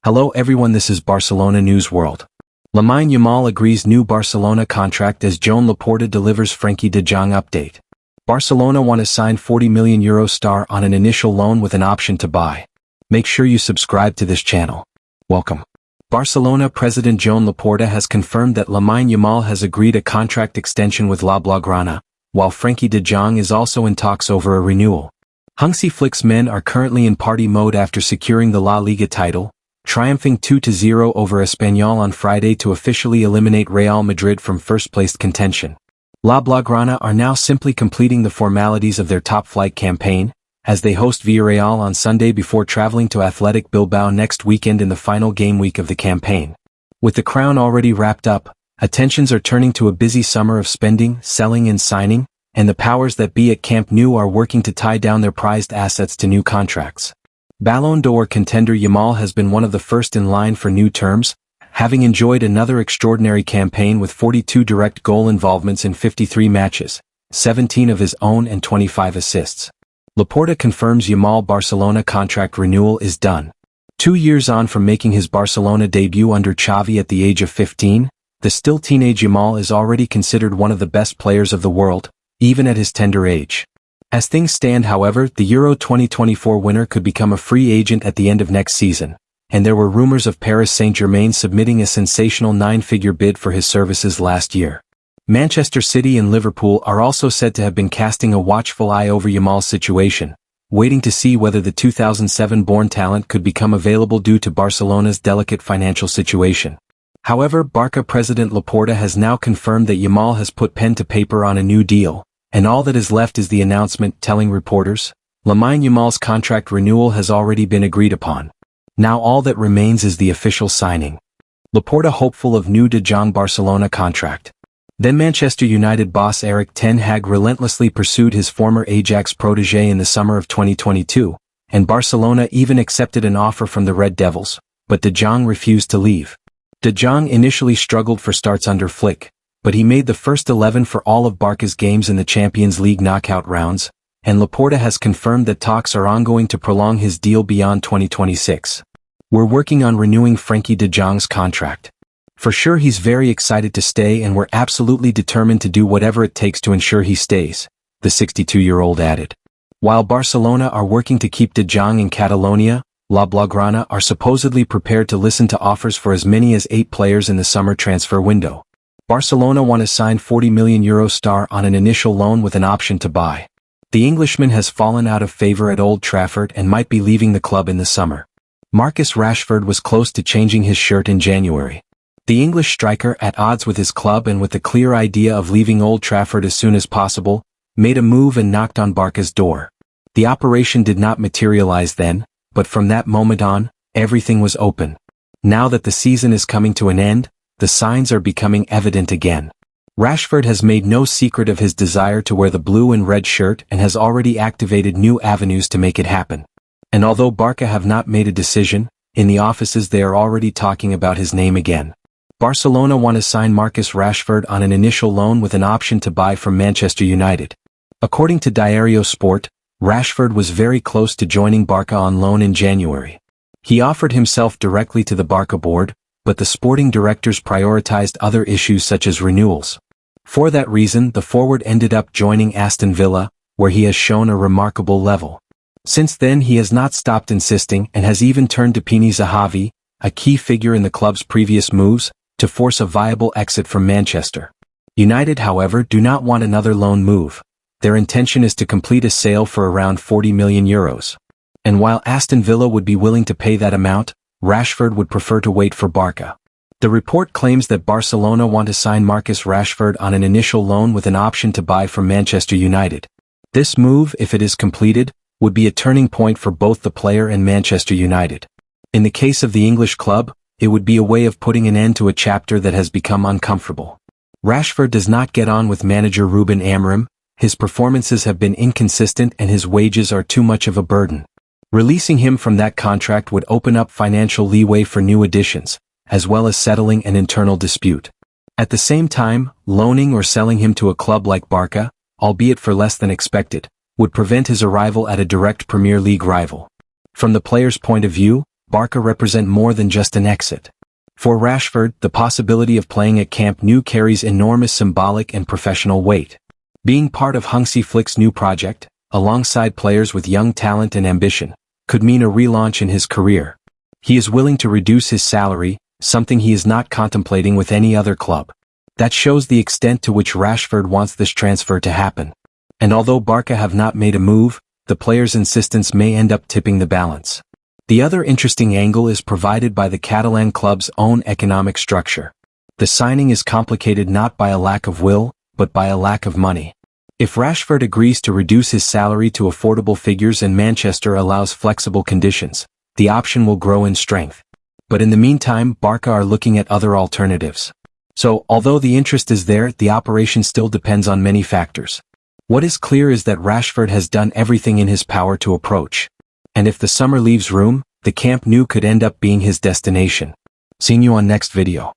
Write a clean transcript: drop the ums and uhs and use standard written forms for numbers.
Hello everyone, this is Barcelona News World. Lamine Yamal agrees new Barcelona contract as Joan Laporta delivers Frenkie de Jong update. Barcelona want to sign €40 million star on an initial loan with an option to buy. Make sure you subscribe to this channel. Welcome. Barcelona President Joan Laporta has confirmed that Lamine Yamal has agreed a contract extension with La Blaugrana, while Frenkie de Jong is also in talks over a renewal. Hansi Flick's men are currently in party mode after securing the La Liga title, triumphing 2-0 over Espanyol on Friday to officially eliminate Real Madrid from first-place contention. La Blaugrana are now simply completing the formalities of their top-flight campaign, as they host Villarreal on Sunday before traveling to Athletic Bilbao next weekend in the final game week of the campaign. With the crown already wrapped up, attentions are turning to a busy summer of spending, selling and signing, and the powers that be at Camp Nou are working to tie down their prized assets to new contracts. Ballon d'Or contender Yamal has been one of the first in line for new terms, having enjoyed another extraordinary campaign with 42 direct goal involvements in 53 matches, 17 of his own and 25 assists. Laporta confirms Yamal Barcelona contract renewal is done. 2 years on from making his Barcelona debut under Xavi at the age of 15, the still teenage Yamal is already considered one of the best players of the world, even at his tender age. As things stand, however, the Euro 2024 winner could become a free agent at the end of next season, and there were rumors of Paris Saint-Germain submitting a sensational 9-figure bid for his services last year. Manchester City and Liverpool are also said to have been casting a watchful eye over Yamal's situation, waiting to see whether the 2007-born talent could become available due to Barcelona's delicate financial situation. However, Barça President Laporta has now confirmed that Yamal has put pen to paper on a new deal, and all that is left is the announcement, telling reporters, Lamine Yamal's contract renewal has already been agreed upon. Now all that remains is the official signing. Laporta hopeful of new de Jong Barcelona contract. Then Manchester United boss Erik ten Hag relentlessly pursued his former Ajax protégé in the summer of 2022, and Barcelona even accepted an offer from the Red Devils, but de Jong refused to leave. De Jong initially struggled for starts under Flick, but he made the first 11 for all of Barca's games in the Champions League knockout rounds, and Laporta has confirmed that talks are ongoing to prolong his deal beyond 2026. We're working on renewing Frenkie de Jong's contract. For sure he's very excited to stay and we're absolutely determined to do whatever it takes to ensure he stays, the 62-year-old added. While Barcelona are working to keep de Jong in Catalonia, La Blaugrana are supposedly prepared to listen to offers for as many as 8 players in the summer transfer window. Barcelona want to sign €40 million star on an initial loan with an option to buy. The Englishman has fallen out of favor at Old Trafford and might be leaving the club in the summer. Marcus Rashford was close to changing his shirt in January. The English striker, at odds with his club and with the clear idea of leaving Old Trafford as soon as possible, made a move and knocked on Barca's door. The operation did not materialize then, but from that moment on, everything was open. Now that the season is coming to an end, the signs are becoming evident again. Rashford has made no secret of his desire to wear the blue and red shirt and has already activated new avenues to make it happen. And although Barca have not made a decision, in the offices they are already talking about his name again. Barcelona want to sign Marcus Rashford on an initial loan with an option to buy from Manchester United. According to Diario Sport, Rashford was very close to joining Barca on loan in January. He offered himself directly to the Barca board, but the sporting directors prioritized other issues such as renewals. For that reason, the forward ended up joining Aston Villa, where he has shown a remarkable level. Since then he has not stopped insisting and has even turned to Pini Zahavi, a key figure in the club's previous moves, to force a viable exit from Manchester. United, however, do not want another loan move. Their intention is to complete a sale for around €40 million. And while Aston Villa would be willing to pay that amount, Rashford would prefer to wait for Barca. The report claims that Barcelona want to sign Marcus Rashford on an initial loan with an option to buy from Manchester United. This move, if it is completed, would be a turning point for both the player and Manchester United. In the case of the English club, it would be a way of putting an end to a chapter that has become uncomfortable. Rashford does not get on with manager Ruben Amorim, his performances have been inconsistent and his wages are too much of a burden. Releasing him from that contract would open up financial leeway for new additions, as well as settling an internal dispute. At the same time, loaning or selling him to a club like Barca, albeit for less than expected, would prevent his arrival at a direct Premier League rival. From the player's point of view, Barça represent more than just an exit. For Rashford, the possibility of playing at Camp Nou carries enormous symbolic and professional weight. Being part of Hansi Flick's new project, alongside players with young talent and ambition, could mean a relaunch in his career. He is willing to reduce his salary, something he is not contemplating with any other club. That shows the extent to which Rashford wants this transfer to happen. And although Barça have not made a move, the player's insistence may end up tipping the balance. The other interesting angle is provided by the Catalan club's own economic structure. The signing is complicated not by a lack of will, but by a lack of money. If Rashford agrees to reduce his salary to affordable figures and Manchester allows flexible conditions, the option will grow in strength. But in the meantime, Barça are looking at other alternatives. So, although the interest is there, the operation still depends on many factors. What is clear is that Rashford has done everything in his power to approach. And if the summer leaves room, the Camp Nou could end up being his destination. Seeing you on next video.